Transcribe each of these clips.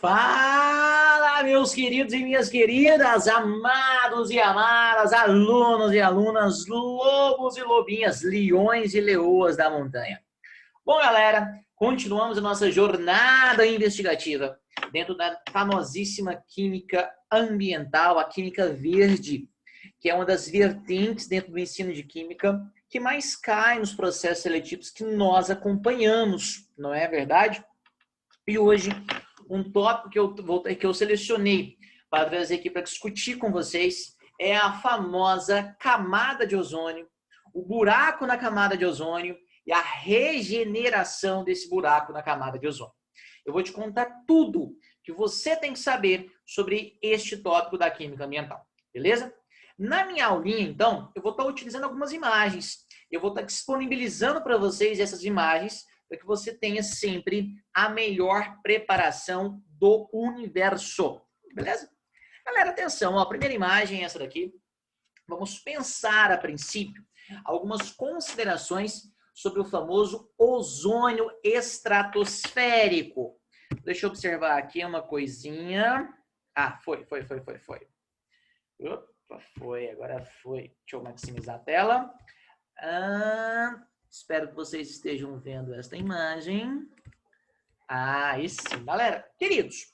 Fala, meus queridos e minhas queridas, amados e amadas, alunos e alunas, lobos e lobinhas, leões e leoas da montanha. Bom, galera, continuamos a nossa jornada investigativa dentro da famosíssima química ambiental, a química verde, que é uma das vertentes dentro do ensino de química que mais cai nos processos seletivos que nós acompanhamos, não é verdade? E hoje, um tópico que eu selecionei para trazer aqui para discutir com vocês é a famosa camada de ozônio, o buraco na camada de ozônio e a regeneração desse buraco na camada de ozônio. Eu vou te contar tudo que você tem que saber sobre este tópico da química ambiental, beleza? Na minha aulinha, então, eu vou estar utilizando algumas imagens. Eu vou estar disponibilizando para vocês essas imagens para que você tenha sempre a melhor preparação do universo. Beleza? Galera, atenção, ó, a primeira imagem é essa daqui. Vamos pensar, a princípio, algumas considerações sobre o famoso ozônio estratosférico. Deixa eu observar aqui uma coisinha. Ah, foi. Opa, agora foi. Deixa eu maximizar a tela. Espero que vocês estejam vendo esta imagem. Aí sim, galera. Queridos,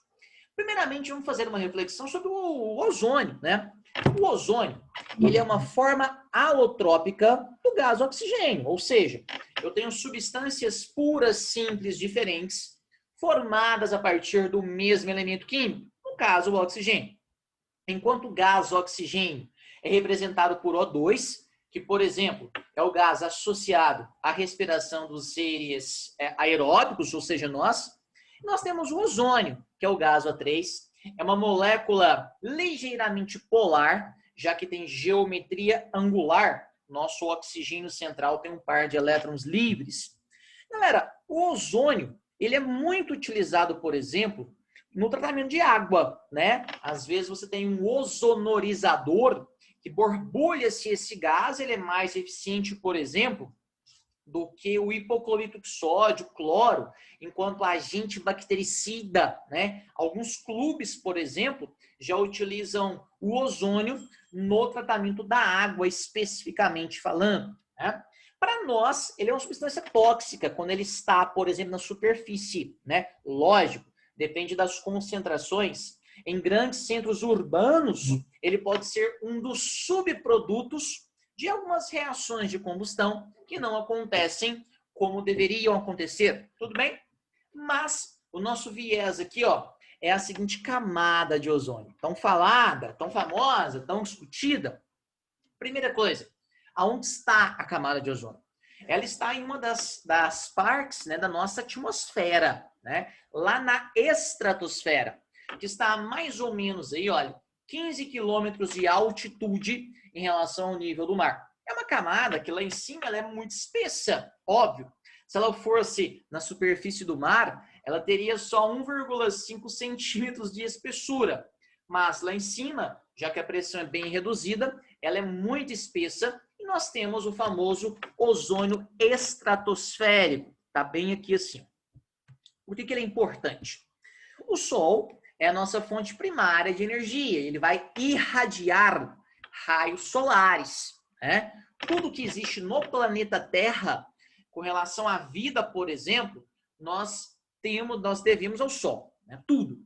primeiramente vamos fazer uma reflexão sobre o ozônio, né? O ozônio, ele é uma forma alotrópica do gás oxigênio, ou seja, eu tenho substâncias puras, simples, diferentes, formadas a partir do mesmo elemento químico, no caso, o oxigênio. Enquanto o gás oxigênio é representado por O2, que, por exemplo, é o gás associado à respiração dos seres aeróbicos, ou seja, nós temos o ozônio, que é o gás O3, é uma molécula ligeiramente polar, já que tem geometria angular. Nosso oxigênio central tem um par de elétrons livres. Galera, o ozônio, ele é muito utilizado, por exemplo, no tratamento de água, né? Às vezes você tem um ozonorizador que borbulha-se esse gás, ele é mais eficiente, por exemplo, do que o hipoclorito de sódio, cloro, enquanto agente bactericida, né? Alguns clubes, por exemplo, já utilizam o ozônio no tratamento da água, especificamente falando, né? Para nós, ele é uma substância tóxica quando ele está, por exemplo, na superfície, né? Lógico, depende das concentrações. Em grandes centros urbanos, ele pode ser um dos subprodutos de algumas reações de combustão que não acontecem como deveriam acontecer. Tudo bem? Mas o nosso viés aqui, ó, é a seguinte camada de ozônio. Tão falada, tão famosa, tão discutida. Primeira coisa, aonde está a camada de ozônio? Ela está em uma das partes, né, da nossa atmosfera, né? Lá na estratosfera, que está mais ou menos aí, olha, 15 quilômetros de altitude em relação ao nível do mar. É uma camada que lá em cima ela é muito espessa, óbvio. Se ela fosse na superfície do mar, ela teria só 1,5 centímetros de espessura. Mas lá em cima, já que a pressão é bem reduzida, ela é muito espessa e nós temos o famoso ozônio estratosférico. Está bem aqui assim. Por que ele é importante? O Sol é a nossa fonte primária de energia. Ele vai irradiar raios solares, né? Tudo que existe no planeta Terra, com relação à vida, por exemplo, nós devemos ao Sol, né? Tudo.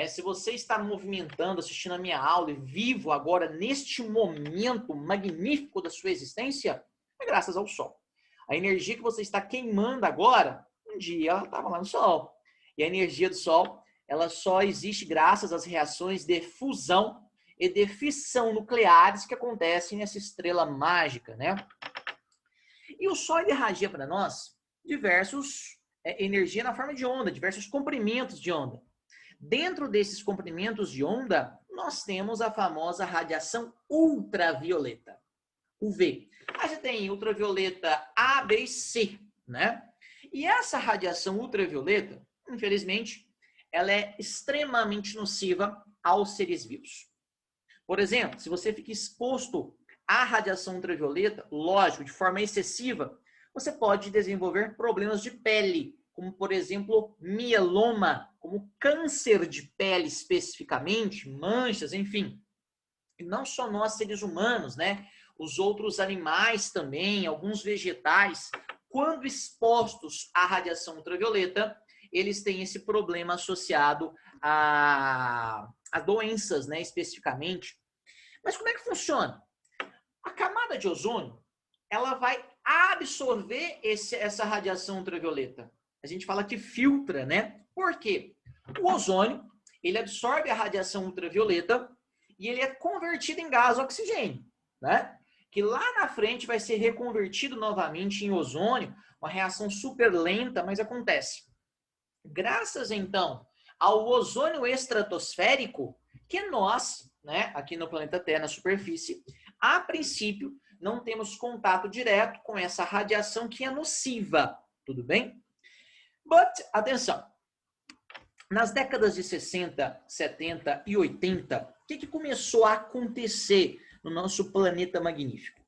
Se você está movimentando, assistindo a minha aula e vivo agora neste momento magnífico da sua existência, é graças ao Sol. A energia que você está queimando agora, um dia ela estava lá no Sol. E a energia do Sol, ela só existe graças às reações de fusão e de fissão nucleares que acontecem nessa estrela mágica, né? E o Sol irradia para nós diversos energia na forma de onda, diversos comprimentos de onda. Dentro desses comprimentos de onda, nós temos a famosa radiação ultravioleta, UV. Aí você tem ultravioleta A, B e C, né? E essa radiação ultravioleta, infelizmente, ela é extremamente nociva aos seres vivos. Por exemplo, se você fica exposto à radiação ultravioleta, lógico, de forma excessiva, você pode desenvolver problemas de pele, como, por exemplo, mieloma, como câncer de pele especificamente, manchas, enfim. E não só nós, seres humanos, né? Os outros animais também, alguns vegetais, quando expostos à radiação ultravioleta, eles têm esse problema associado a doenças, né, especificamente. Mas como é que funciona? A camada de ozônio, ela vai absorver essa radiação ultravioleta. A gente fala que filtra, né? Por quê? O ozônio, ele absorve a radiação ultravioleta e ele é convertido em gás oxigênio, né? Que lá na frente vai ser reconvertido novamente em ozônio, uma reação super lenta, mas acontece. Graças, então, ao ozônio estratosférico, que nós, né, aqui no planeta Terra, na superfície, a princípio, não temos contato direto com essa radiação que é nociva, tudo bem? But, atenção, nas décadas de 60, 70 e 80, o que começou a acontecer no nosso planeta magnífico?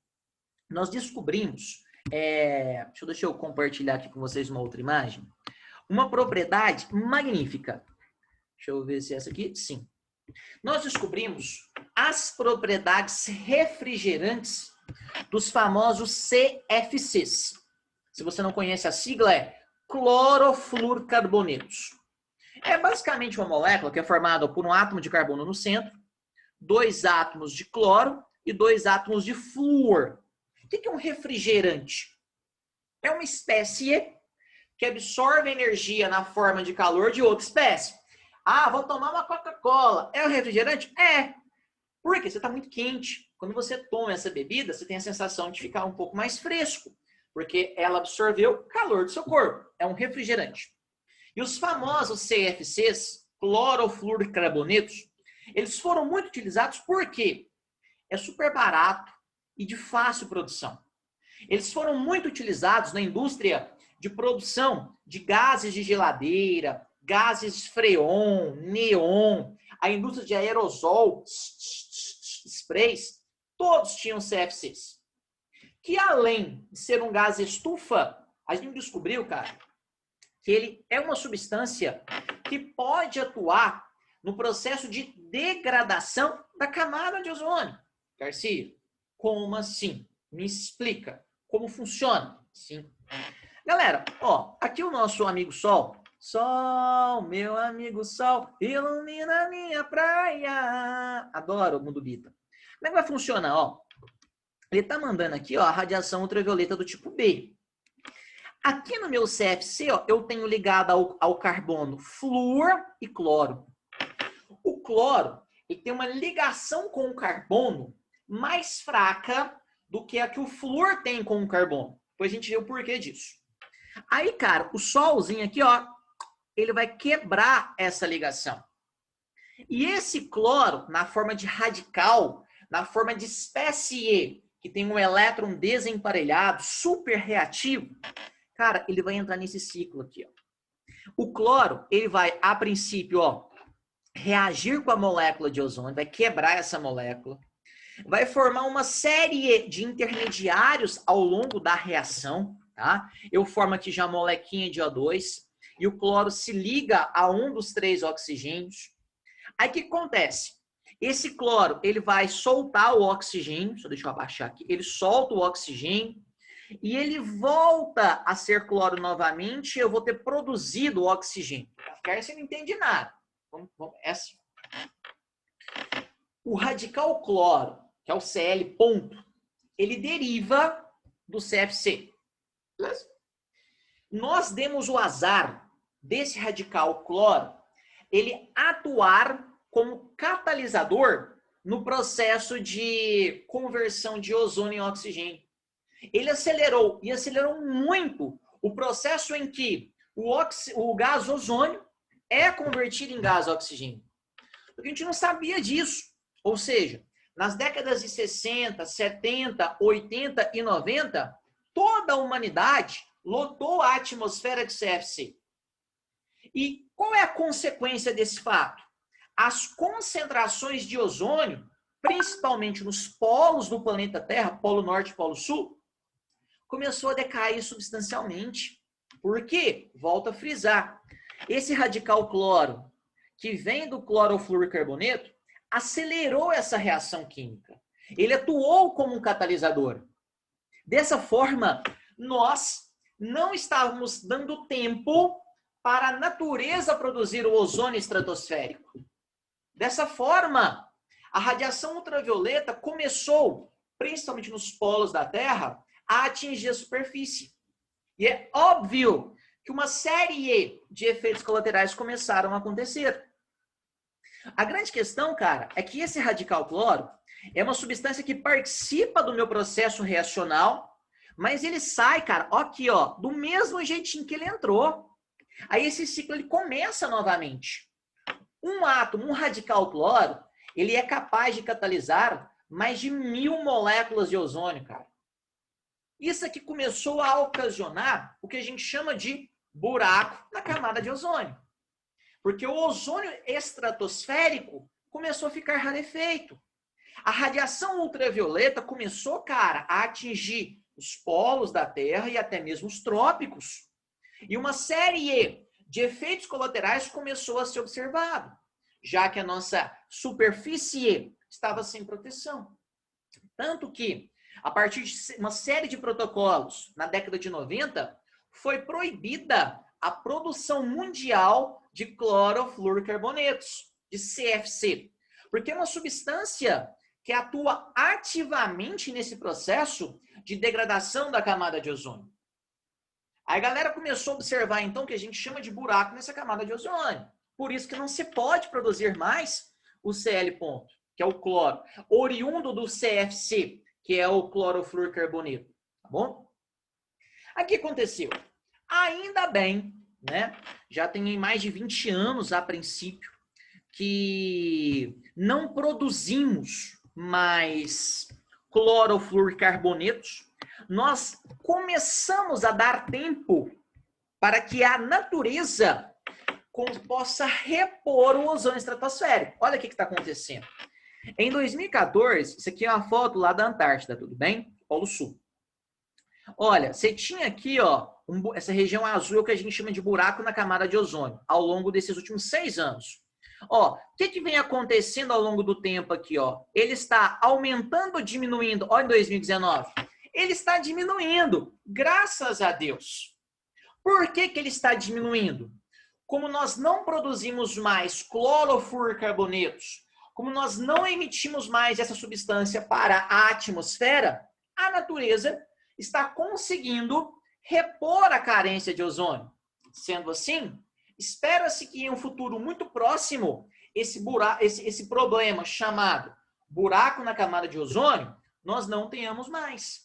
Nós descobrimos, deixa eu compartilhar aqui com vocês uma outra imagem, uma propriedade magnífica. Deixa eu ver se é essa aqui. Sim. Nós descobrimos as propriedades refrigerantes dos famosos CFCs. Se você não conhece a sigla, é clorofluorcarbonetos. É basicamente uma molécula que é formada por um átomo de carbono no centro, 2 átomos de cloro e 2 átomos de flúor. O que é um refrigerante? É uma espécie que absorve energia na forma de calor de outra espécie. Ah, vou tomar uma Coca-Cola. É um refrigerante? É. Por quê? Você está muito quente. Quando você toma essa bebida, você tem a sensação de ficar um pouco mais fresco, porque ela absorveu o calor do seu corpo. É um refrigerante. E os famosos CFCs, clorofluorcarbonetos, eles foram muito utilizados porque é super barato e de fácil produção. Eles foram muito utilizados na indústria de produção de gases de geladeira, gases freon, neon, a indústria de aerosol, sprays, todos tinham CFCs. Que além de ser um gás estufa, a gente descobriu, cara, que ele é uma substância que pode atuar no processo de degradação da camada de ozônio. Garcia, como assim? Me explica como funciona. Sim. Galera, ó, aqui o nosso amigo Sol. Sol, meu amigo Sol, ilumina minha praia. Adoro o Mundo Bita. Como é que vai funcionar, ó? Ele tá mandando aqui, ó, a radiação ultravioleta do tipo B. Aqui no meu CFC, ó, eu tenho ligado ao carbono flúor e cloro. O cloro, ele tem uma ligação com o carbono mais fraca do que a que o flúor tem com o carbono. Depois a gente vê o porquê disso. Aí, cara, o solzinho aqui, ó, ele vai quebrar essa ligação. E esse cloro, na forma de radical, na forma de espécie E, que tem um elétron desemparelhado, super reativo, cara, ele vai entrar nesse ciclo aqui, ó. O cloro, ele vai, a princípio, ó, reagir com a molécula de ozônio, vai quebrar essa molécula, vai formar uma série de intermediários ao longo da reação, tá? Eu formo aqui já a molequinha de O2 e o cloro se liga a um dos 3 oxigênios. Aí o que acontece? Esse cloro, ele vai soltar o oxigênio, só deixa eu abaixar aqui, ele solta o oxigênio e ele volta a ser cloro novamente, eu vou ter produzido o oxigênio. Porque você não entende nada. É assim. O radical cloro, que é o Cl ponto, ele deriva do CFC. Beleza? Nós demos o azar desse radical cloro, ele atuar como catalisador no processo de conversão de ozônio em oxigênio. Ele acelerou, e acelerou muito, o processo em que o gás ozônio é convertido em gás oxigênio. Porque a gente não sabia disso. Ou seja, nas décadas de 60, 70, 80 e 90, toda a humanidade lotou a atmosfera de CFC. E qual é a consequência desse fato? As concentrações de ozônio, principalmente nos polos do planeta Terra, Polo Norte e Polo Sul, começou a decair substancialmente. Por quê? Volto a frisar. Esse radical cloro, que vem do clorofluorcarboneto, acelerou essa reação química. Ele atuou como um catalisador. Dessa forma, nós não estávamos dando tempo para a natureza produzir o ozônio estratosférico. Dessa forma, a radiação ultravioleta começou, principalmente nos polos da Terra, a atingir a superfície. E é óbvio que uma série de efeitos colaterais começaram a acontecer. A grande questão, cara, é que esse radical cloro é uma substância que participa do meu processo reacional, mas ele sai, cara, aqui, ó, do mesmo jeitinho que ele entrou. Aí esse ciclo ele começa novamente. Um átomo, um radical cloro, ele é capaz de catalisar mais de 1000 moléculas de ozônio, cara. Isso aqui começou a ocasionar o que a gente chama de buraco na camada de ozônio. Porque o ozônio estratosférico começou a ficar rarefeito. A radiação ultravioleta começou, cara, a atingir os polos da Terra e até mesmo os trópicos. E uma série de efeitos colaterais começou a ser observado, já que a nossa superfície estava sem proteção. Tanto que, a partir de uma série de protocolos, na década de 90, foi proibida a produção mundial de clorofluorcarbonetos, de CFC, porque é uma substância que atua ativamente nesse processo de degradação da camada de ozônio. Aí a galera começou a observar, então, o que a gente chama de buraco nessa camada de ozônio. Por isso que não se pode produzir mais o Cl ponto, que é o cloro, oriundo do CFC, que é o clorofluorcarboneto, tá bom? Aí o que aconteceu? Ainda bem, né? Já tem mais de 20 anos, a princípio, que não produzimos mais clorofluorcarbonetos. Nós começamos a dar tempo para que a natureza possa repor o ozônio estratosférico. Olha o que está acontecendo. Em 2014, isso aqui é uma foto lá da Antártida, tudo bem? Polo Sul. Olha, você tinha aqui, ó, essa região azul que a gente chama de buraco na camada de ozônio, ao longo desses últimos 6 anos. Ó, o que vem acontecendo ao longo do tempo aqui, ó? Ele está aumentando ou diminuindo? Ó, em 2019. Ele está diminuindo, graças a Deus. Por que ele está diminuindo? Como nós não produzimos mais clorofluorcarbonetos, como nós não emitimos mais essa substância para a atmosfera, a natureza está conseguindo repor a carência de ozônio. Sendo assim, espera-se que em um futuro muito próximo, esse problema chamado buraco na camada de ozônio, nós não tenhamos mais.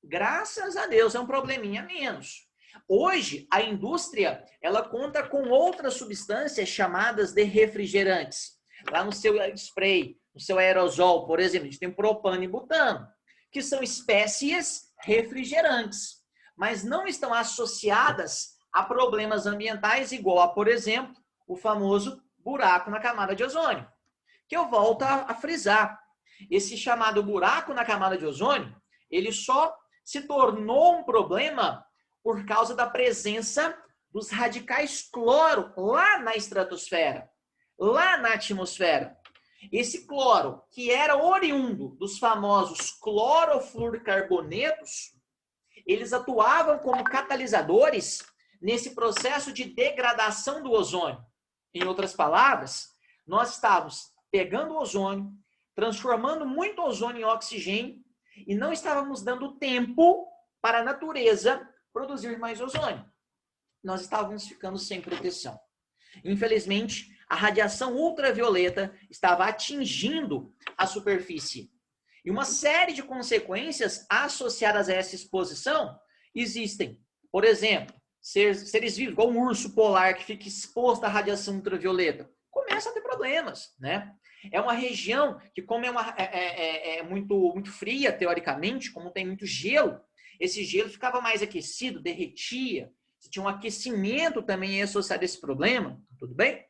Graças a Deus, é um probleminha a menos. Hoje, a indústria, ela conta com outras substâncias chamadas de refrigerantes. Lá no seu spray, no seu aerosol, por exemplo, a gente tem propano e butano, que são espécies refrigerantes, mas não estão associadas a problemas ambientais igual a, por exemplo, o famoso buraco na camada de ozônio. Que eu volto a frisar. Esse chamado buraco na camada de ozônio, ele só se tornou um problema por causa da presença dos radicais cloro lá na estratosfera, lá na atmosfera. Esse cloro, que era oriundo dos famosos clorofluorcarbonetos, eles atuavam como catalisadores nesse processo de degradação do ozônio. Em outras palavras, nós estávamos pegando o ozônio, transformando muito ozônio em oxigênio e não estávamos dando tempo para a natureza produzir mais ozônio. Nós estávamos ficando sem proteção. Infelizmente, a radiação ultravioleta estava atingindo a superfície. E uma série de consequências associadas a essa exposição existem. Por exemplo, seres vivos, igual um urso polar que fica exposto à radiação ultravioleta, começa a ter problemas, né? É uma região que, como é muito fria, teoricamente, como tem muito gelo, esse gelo ficava mais aquecido, derretia. Se tinha um aquecimento também associado a esse problema, tudo bem?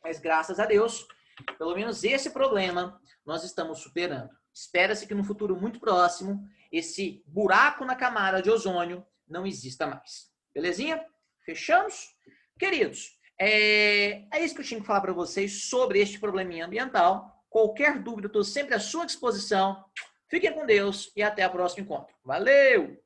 Mas graças a Deus, pelo menos esse problema nós estamos superando. Espera-se que no futuro muito próximo, esse buraco na camada de ozônio não exista mais. Belezinha? Fechamos? Queridos, é isso que eu tinha que falar para vocês sobre este probleminha ambiental. Qualquer dúvida, eu estou sempre à sua disposição. Fiquem com Deus e até o próximo encontro. Valeu!